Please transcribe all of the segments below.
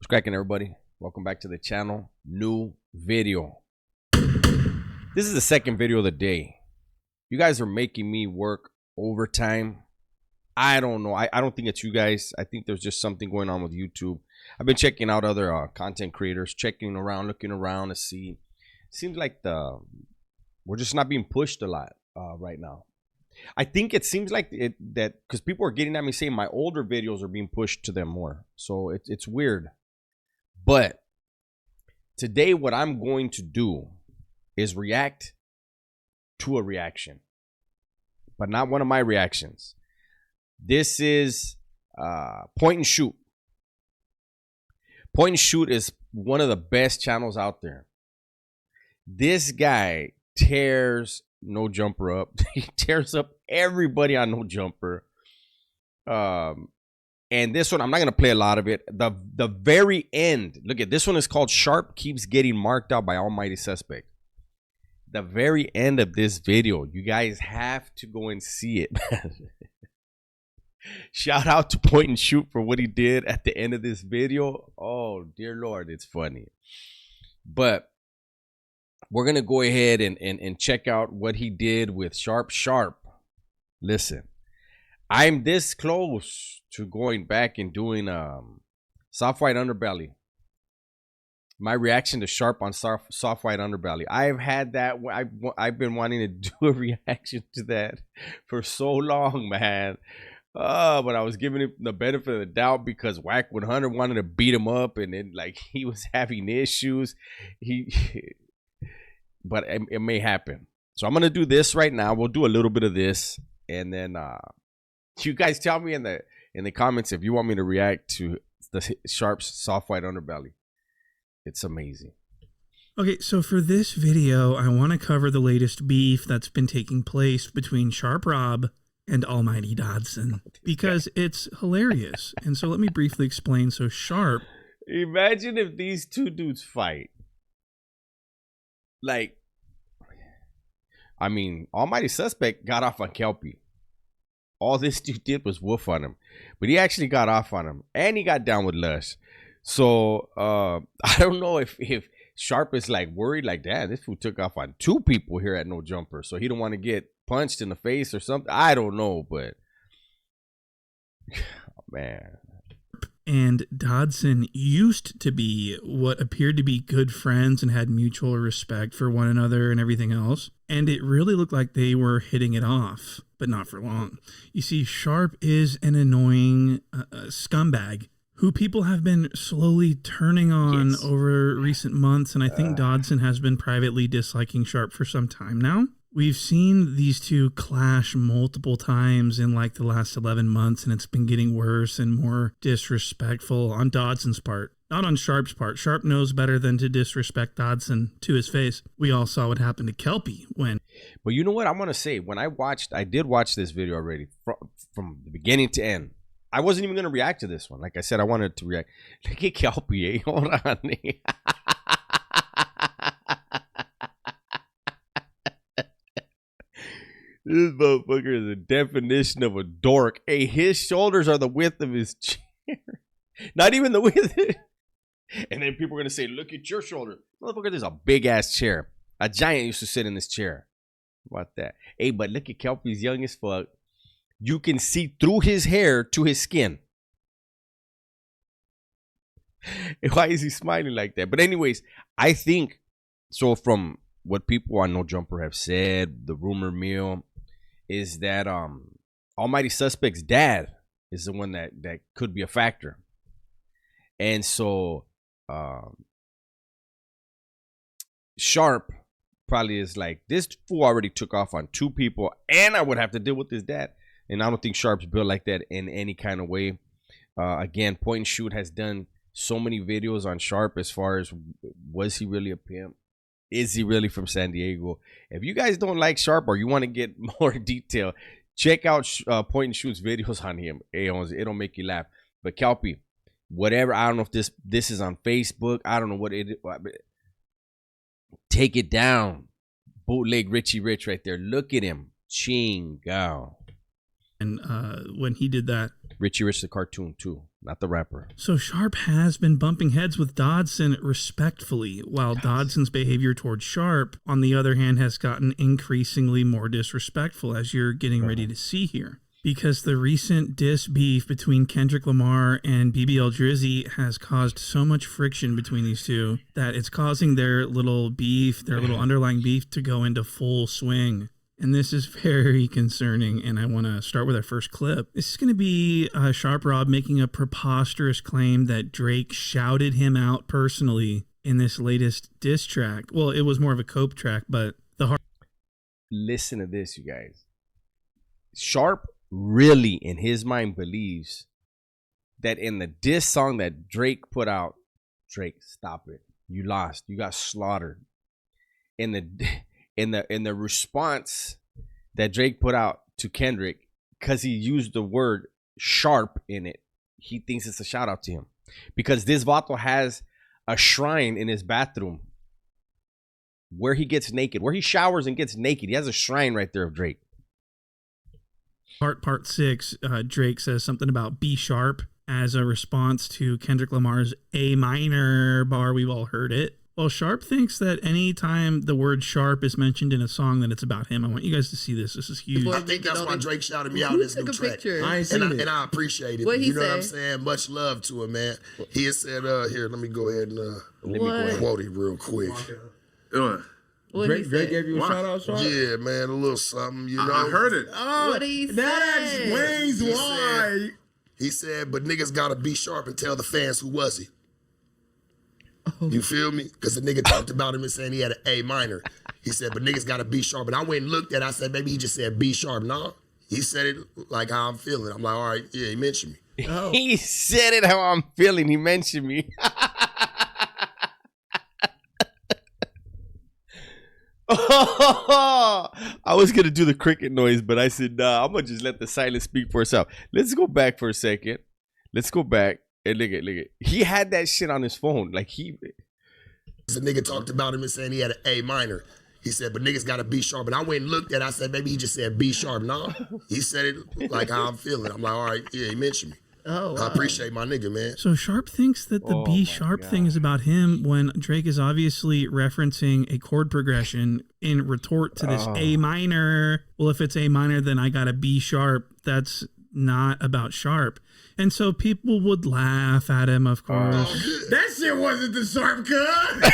What's cracking, everybody? Welcome back to the channel. New video. This is the second video of the day. You guys are making me work overtime. I don't know. I don't think it's you guys. I think there's just something going on with YouTube. I've been checking out other content creators, checking around, looking around to see. Seems like we're just not being pushed a lot right now. I think it seems like that because people are getting at me saying my older videos are being pushed to them more. So it's weird. But today what I'm going to do is react to a reaction. But not one of my reactions. This is Point and Shoot. Point and Shoot is one of the best channels out there. This guy tears No Jumper up. He tears up everybody on No Jumper. And this one, I'm not going to play a lot of it. The very end, look at this one is called Sharp Keeps Getting Marked Out by Almighty Suspect. The very end of this video, you guys have to go and see it. Shout out to Point and Shoot for what he did at the end of this video. Oh, dear Lord, it's funny. But we're going to go ahead and check out what he did with Sharp. Listen, I'm this close to going back and doing Soft White Underbelly. My reaction to Sharp on Soft White Underbelly. I've had that. I've been wanting to do a reaction to that for so long, man. But I was giving him the benefit of the doubt because Whack 100 wanted to beat him up, and then like he was having issues. But it may happen. So I'm gonna do this right now. We'll do a little bit of this, and then you guys tell me in the comments if you want me to react to the Sharp's Soft White Underbelly. It's amazing. Okay, so for this video, I want to cover the latest beef that's been taking place between Sharp Rob and Almighty Dodson because it's hilarious. And so let me briefly explain. So Sharp. Imagine if these two dudes fight. Like, I mean, Almighty Suspect got off on Kelpie. All this dude did was woof on him. But he actually got off on him. And he got down with Lush. So, I don't know if Sharp is like worried like, damn, this fool took off on two people here at No Jumper. So he don't want to get punched in the face or something. I don't know, but oh, man. And Dodson used to be what appeared to be good friends and had mutual respect for one another and everything else. And it really looked like they were hitting it off, but not for long. You see, Sharp is an annoying scumbag who people have been slowly turning on over recent months. And I think Dodson has been privately disliking Sharp for some time now. We've seen these two clash multiple times in like the last 11 months, and it's been getting worse and more disrespectful on Dodson's part. Not on Sharp's part. Sharp knows better than to disrespect Dodson to his face. We all saw what happened to Kelpie when... But you know what I want to say? When I did watch this video already from the beginning to end. I wasn't even going to react to this one. Like I said, I wanted to react. Look at Kelpie, eh? Hold on. This motherfucker is a definition of a dork. Hey, his shoulders are the width of his chair. Not even the width. And then people are going to say, look at your shoulder. Motherfucker, there's a big-ass chair. A giant used to sit in this chair. How about that? Hey, but look at Kelpie's young as fuck. You can see through his hair to his skin. Why is he smiling like that? But anyways, I think, so from what people on No Jumper have said, the rumor mill, is that Almighty Suspect's dad is the one that could be a factor. And so Sharp probably is like, this fool already took off on two people, and I would have to deal with his dad. And I don't think Sharp's built like that in any kind of way. Again, Point and Shoot has done so many videos on Sharp as far as, was he really a pimp? Is he really from San Diego? If you guys don't like Sharp or you want to get more detail, check out Point and Shoot's videos on him. It'll make you laugh. But Kelpie, whatever, I don't know if this is on Facebook. I don't know what it is. Take it down. Bootleg Richie Rich right there. Look at him. Chingo. And when he did that, Richie Rich the cartoon too, not the rapper. So Sharp has been bumping heads with Dodson respectfully, while Dodson's behavior towards Sharp, on the other hand, has gotten increasingly more disrespectful, as you're getting ready to see here. Because the recent diss beef between Kendrick Lamar and BBL Drizzy has caused so much friction between these two that it's causing their little beef, their little underlying beef, to go into full swing. And this is very concerning, and I want to start with our first clip. This is going to be Sharp Rob making a preposterous claim that Drake shouted him out personally in this latest diss track. Well, it was more of a cope track, but the hard... Listen to this, you guys. Sharp really, in his mind, believes that in the diss song that Drake put out, Drake, stop it. You lost. You got slaughtered. In the response that Drake put out to Kendrick, because he used the word sharp in it, he thinks it's a shout out to him. Because this vato has a shrine in his bathroom where he gets naked, where he showers and gets naked. He has a shrine right there of Drake. Part 6, Drake says something about B sharp as a response to Kendrick Lamar's A minor bar. We've all heard it. Well, Sharp thinks that anytime the word sharp is mentioned in a song, that it's about him. I want you guys to see this. This is huge. I think that's why Drake shouted me out in this new track. And I appreciate it. You know what I'm saying? Much love to him, man. He has said, here, let me go ahead and quote it real quick. Drake gave you a shout out, Sharp? Yeah, man, a little something, you know. I heard it. What did he say? That explains why. He said, but niggas gotta be sharp and tell the fans who was he. You feel me? Because the nigga talked about him and saying he had an A minor. He said, but niggas got to be sharp. And I went and looked at it. I said, maybe he just said B sharp. No, he said it like how I'm feeling. I'm like, all right, yeah, he mentioned me. Oh. He said it how I'm feeling. He mentioned me. I was going to do the cricket noise, but I said, nah, I'm going to just let the silence speak for itself. Let's go back for a second. Let's go back. Hey, look at. He had that shit on his phone. Like the nigga talked about him and saying he had an A minor. He said, but niggas got to be sharp. And I went and looked at it. I said, maybe he just said B sharp. No, he said it like how I'm feeling. I'm like, all right, yeah, he mentioned me. Oh, wow. I appreciate my nigga, man. So Sharp thinks that the B sharp thing is about him when Drake is obviously referencing a chord progression in retort to this A minor. Well, if it's A minor, then I got a B sharp. That's not about Sharp. And so people would laugh at him, of course. That shit wasn't the Sharp cut.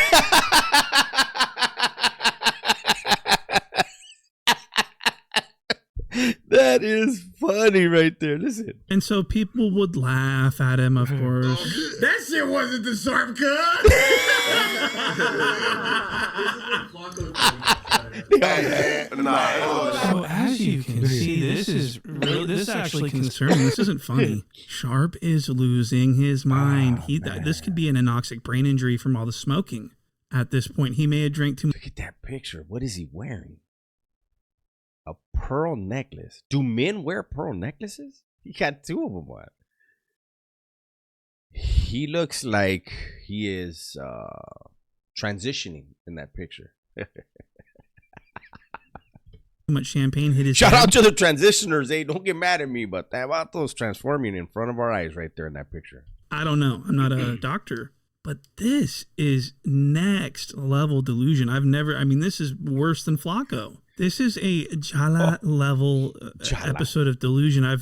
That is funny right there. Listen. And so people would laugh at him, of course. That shit wasn't the Sharp cut. So as you can see, this is actually concerning. This isn't funny. Sharp is losing his mind. This could be an anoxic brain injury from all the smoking. At this point, he may have drank too much. Look at that picture. What is he wearing? A pearl necklace. Do men wear pearl necklaces? He got 2 of them on. He looks like he is transitioning in that picture. Too much champagne hit his Shout head. out to the transitioners. Hey, don't get mad at me, but that vato's transforming in front of our eyes right there in that picture. I don't know. I'm not a doctor. But this is next level delusion. This is worse than Flacco. This is a Jala level episode of delusion. I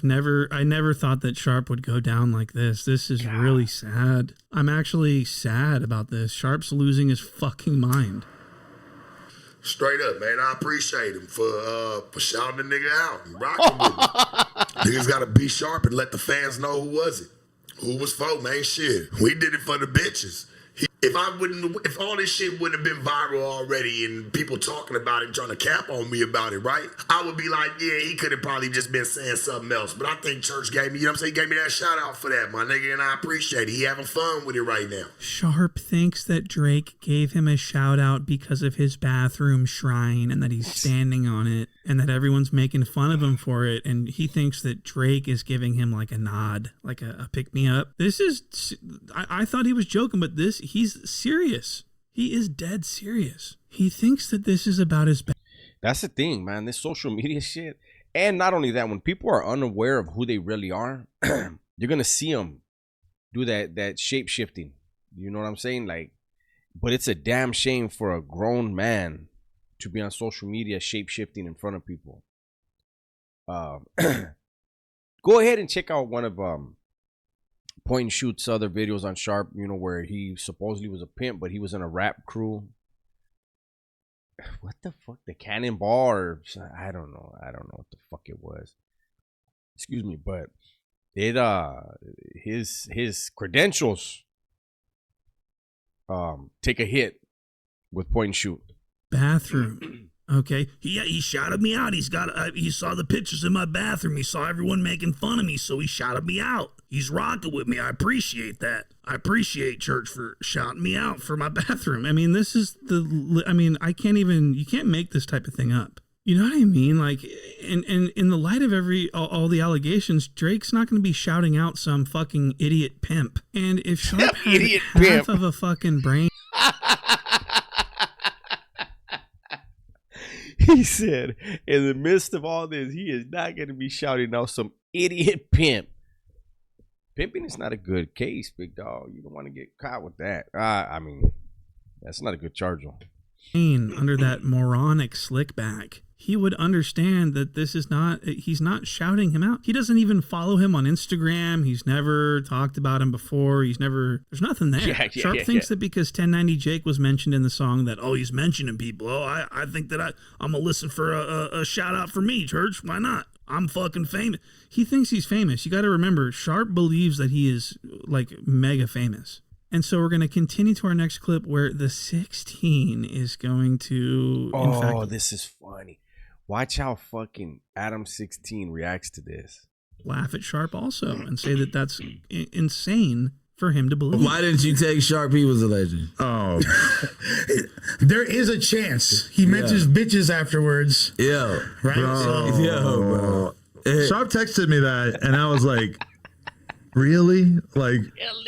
never thought that Sharp would go down like this. This is really sad. I'm actually sad about this. Sharp's losing his fucking mind. Straight up, man. I appreciate him for shouting the nigga out and rocking with him. Niggas gotta be sharp and let the fans know who was it. Who was for, man? Shit. We did it for the bitches. If all this shit wouldn't have been viral already and people talking about it and trying to cap on me about it, right? I would be like, yeah, he could have probably just been saying something else. But I think Church gave me, you know what I'm saying? He gave me that shout out for that, my nigga, and I appreciate it. He having fun with it right now. Sharp thinks that Drake gave him a shout out because of his bathroom shrine and that he's standing on it and that everyone's making fun of him for it. And he thinks that Drake is giving him like a nod, like a pick me up. This is, I thought he was joking, but he's serious. He is dead serious. He thinks that this is about his That's the thing, man. This social media shit, And not only that, when people are unaware of who they really are, you're gonna see them do that shape shifting. You know what I'm saying? Like, but it's a damn shame for a grown man to be on social media shape shifting in front of people. Go ahead and check out one of Point and Shoot's other videos on Sharp, you know, where he supposedly was a pimp, but he was in a rap crew. What the fuck? The Cannonball, or I don't know what the fuck it was. Excuse me, but it his credentials take a hit with Point and Shoot. Bathroom. Okay. He shouted me out. He saw the pictures in my bathroom. He saw everyone making fun of me, so he shouted me out. He's rocking with me. I appreciate that. I appreciate church for shouting me out for my bathroom. I mean, you can't make this type of thing up. You know what I mean? Like, in the light of all the allegations, Drake's not going to be shouting out some fucking idiot pimp. And if Sharp had half of a fucking brain. He said, in the midst of all this, he is not going to be shouting out some idiot pimp. Pimping is not a good case, big dog. You don't want to get caught with that. I mean, that's not a good charge on. Under that moronic slickback, he would understand that he's not shouting him out. He doesn't even follow him on Instagram. He's never talked about him before. There's nothing there. Sharp thinks that because 1090 Jake was mentioned in the song that, he's mentioning people. I think that I'm going to listen for a shout out for me, church. Why not? I'm fucking famous. He thinks he's famous. You got to remember, Sharp believes that he is like mega famous. And so we're going to continue to our next clip where the 16 is going to... this is funny. Watch how fucking Adam 16 reacts to this. Laugh at Sharp also and say that that's insane for him to believe. Why didn't you take Sharp? He was a legend. Oh. There is a chance. He mentions bitches afterwards. Yeah. Right? Bro. Sharp texted me that, and I was like, really? Like,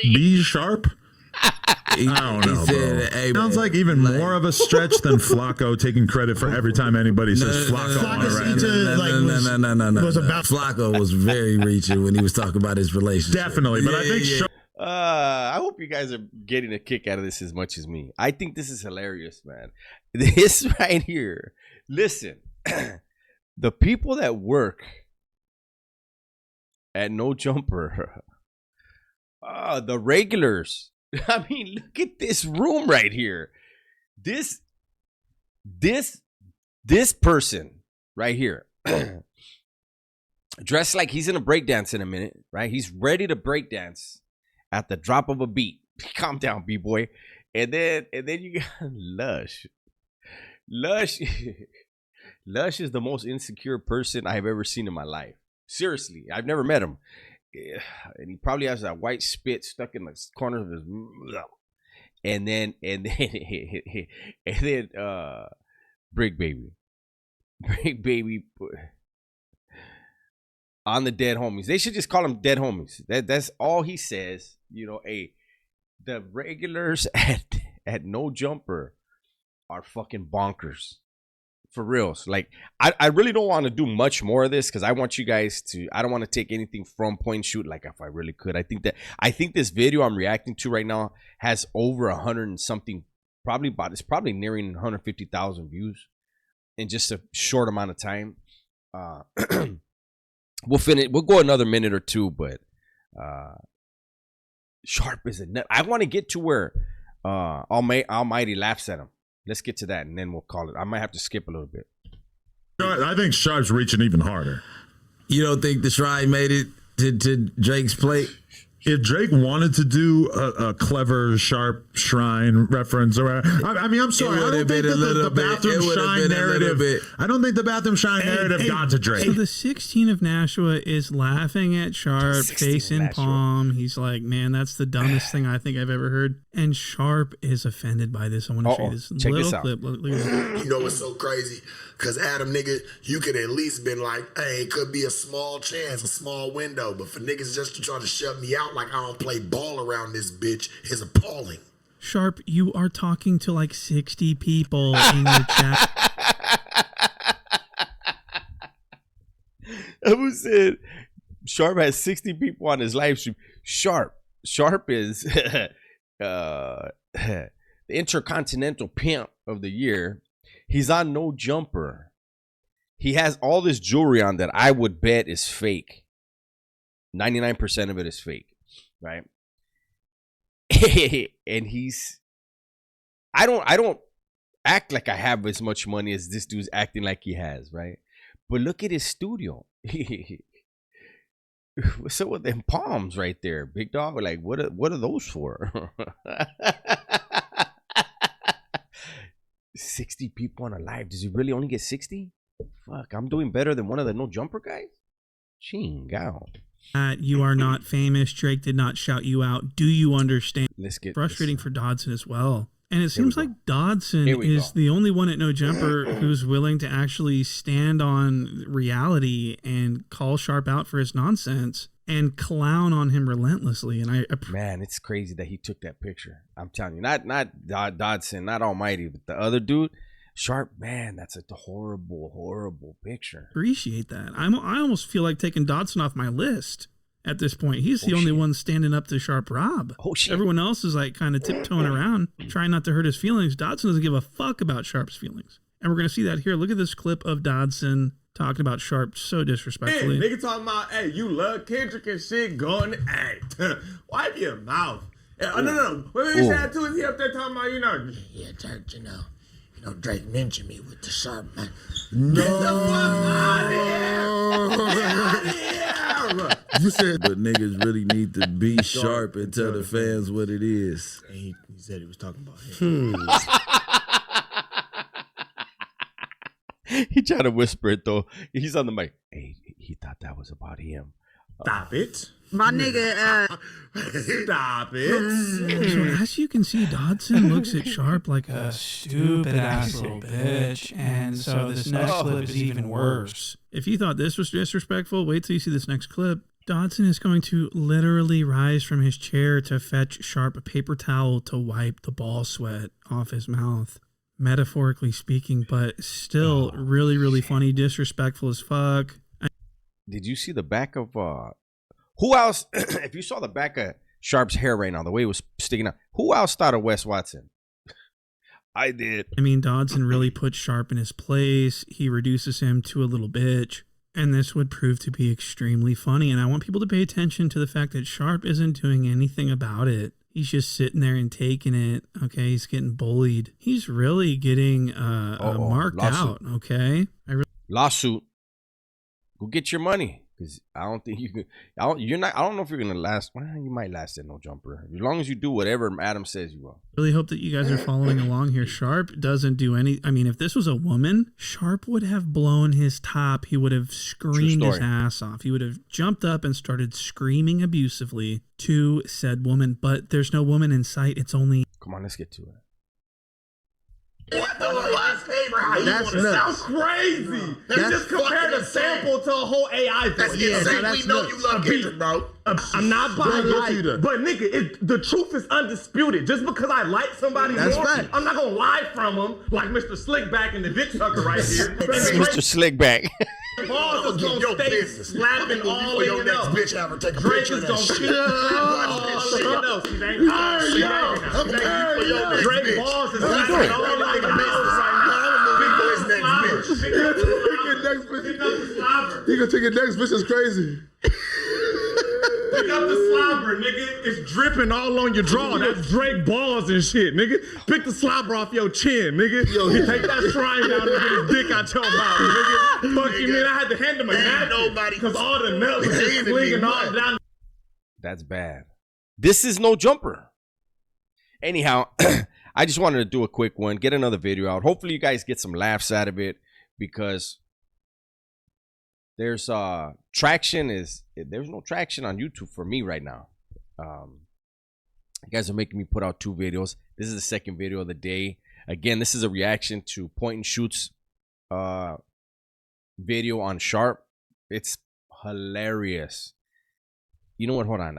be Sharp? I don't know, bro. Hey, sounds like even more of a stretch than Flacco taking credit for every time anybody says Flacco on a record. Was about Flacco was very reaching when he was talking about his relationship. Definitely, but I think I hope you guys are getting a kick out of this as much as me. I think this is hilarious, man. This right here. Listen, the people that work at No Jumper, the regulars. I mean, look at this room right here. This person right here, dressed like he's in a breakdance in a minute, right? He's ready to breakdance at the drop of a beat. Calm down, B-boy. And then you got Lush. Lush is the most insecure person I have ever seen in my life. Seriously, I've never met him. And he probably has that white spit stuck in the corner of his mouth. And then Brick Baby on the dead homies. They should just call him dead homies. That's all he says. You know, the regulars at No Jumper are fucking bonkers. For reals. Like, I really don't want to do much more of this because I want you guys to, I don't want to take anything from Point and Shoot, like if I really could. I think this video I'm reacting to right now has over 100 and something, it's probably nearing 150,000 views in just a short amount of time. We'll go another minute or two, but Sharp is a nut. I want to get to where Almighty laughs at him. Let's get to that, and then we'll call it. I might have to skip a little bit. I think Sharp's reaching even harder. You don't think the shrine made it to Drake's plate? If Drake wanted to do a clever Sharp shrine reference, or I mean, I'm sorry, I don't think the bathroom shrine narrative. I don't think the bathroom shrine narrative got to Drake. So the 16 of Nashua is laughing at Sharp, face in palm. He's like, "Man, that's the dumbest thing I think I've ever heard." And Sharp is offended by this. I want to show you this little clip. Look at this. You know what's so crazy? Because Adam, nigga, you could at least been like, hey, it could be a small chance, a small window. But for niggas just to try to shut me out like I don't play ball around this bitch is appalling. Sharp, you are talking to like 60 people in your chat. Who said Sharp has 60 people on his live stream? Sharp is the intercontinental pimp of the year. He's on No Jumper. He has all this jewelry on that I would bet is fake. 99% of it is fake, right? And I don't act like I have as much money as this dude's acting like he has, right? But look at his studio. What's up with them palms right there, big dog? Like, what are those for? 60 people on a live. Does he really only get 60? Fuck, I'm doing better than one of the No Jumper guys. Chingao. You are not famous. Drake did not shout you out. Do you understand? Let's get frustrating for Dodson as well. And it seems like Dodson is the only one at No Jumper who's willing to actually stand on reality and call Sharp out for his nonsense and clown on him relentlessly. And man, it's crazy that he took that picture. I'm telling you, not Dodson, not Almighty, but the other dude, Sharp. Man, that's a horrible picture. Appreciate that. I almost feel like taking Dodson off my list. At this point, he's the only one standing up to Sharp Rob. Oh, shit. Everyone else is like kind of tiptoeing around, trying not to hurt his feelings. Dodson doesn't give a fuck about Sharp's feelings. And we're going to see that here. Look at this clip of Dodson talking about Sharp so disrespectfully. Hey, nigga talking about, hey, you love Kendrick and shit, going, hey, wipe your mouth. No. What he said too is he up there talking about, yeah, Church, Drake mentioned me with the Sharp man. No. Get the fuck out of here. You said, but niggas really need to be sharp and tell the fans what it is. And he said he was talking about him. He tried to whisper it though. He's on the mic. Hey, he thought that was about him. Stop it. My nigga, Stop it. So as you can see, Dodson looks at Sharp like a stupid ass little bitch. And so this next clip is even worse. If you thought this was disrespectful, wait till you see this next clip. Dodson is going to literally rise from his chair to fetch Sharp a paper towel to wipe the ball sweat off his mouth. Metaphorically speaking, but still really, really funny, disrespectful as fuck. Did you see the back of who else? If you saw the back of Sharp's hair right now, the way it was sticking out, who else thought of Wes Watson? I did. I mean, Dodson really puts Sharp in his place. He reduces him to a little bitch. And this would prove to be extremely funny. And I want people to pay attention to the fact that Sharp isn't doing anything about it. He's just sitting there and taking it. Okay, he's getting bullied. He's really getting marked out. Okay, lawsuit. Go get your money. Because I don't think you could. I don't know if you're gonna last. Well, you might last at No Jumper as long as you do whatever Adam says you will. Really hope that you guys are following along here. Sharp doesn't do any. I mean, if this was a woman, Sharp would have blown his top. He would have screamed his ass off. He would have jumped up and started screaming abusively to said woman. But there's no woman in sight. It's only. Come on, let's get to it. What the fuck? That's sounds crazy. You just compared a sample to a whole AI voice. That's insane. We know you love Kendrick, bro. I'm not buying it. But nigga, the truth is undisputed. Just because I like somebody more, I'm not gonna lie from them like Mr. Slickback and the Dick Tucker right here. Mr. Slickback. Balls is gonna stay slapping all in your next bitch ever take a Drake picture is of gonna that kill shit. all in your nose. Drake balls is slapping all in your nose right now. He gonna take your next bitch. Is crazy. Pick up the slobber, nigga. It's dripping all on your draw. That's Drake balls and shit, nigga. Pick the slobber off your chin, nigga. You take that shrine down and get his dick out your mouth, nigga. Fuck you, man. I had to hand him a napkin because all the nuts was just flinging all down. That's bad. This is No Jumper. Anyhow, I just wanted to do a quick one, get another video out. Hopefully you guys get some laughs out of it because there's no traction on YouTube for me right now. You guys are making me put out 2 videos. This is the second video of the day. Again, this is a reaction to Point and Shoot's video on Sharp. It's hilarious. You know what? Hold on.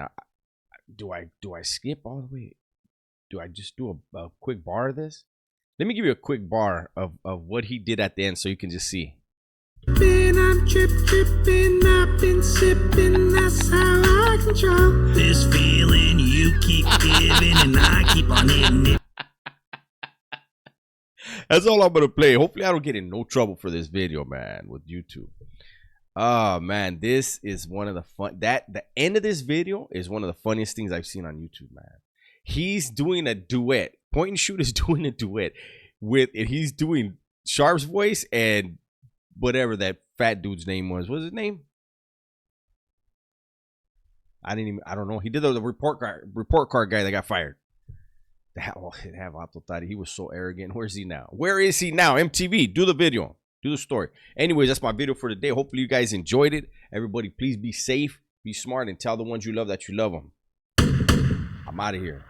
Do I skip all the way? Do I just do a quick bar of this? Let me give you a quick bar of what he did at the end so you can just see. I'm tripping, I've been sipping, that's how I control this feeling you keep giving, and I keep on hitting it. That's all I'm gonna play. Hopefully I don't get in no trouble for this video, man, with YouTube. Oh man, this is one of the the end of this video is one of the funniest things I've seen on YouTube, man. He's doing a duet. Point and Shoot is doing a duet with, he's doing Sharp's voice and whatever that fat dude's name was. What's his name? I don't know. He did the report card guy that got fired. He was so arrogant. Where's he now? Where is he now? MTV, do the video. Do the story. Anyways, that's my video for today. Hopefully you guys enjoyed it. Everybody, please be safe, be smart, and tell the ones you love that you love them. I'm out of here.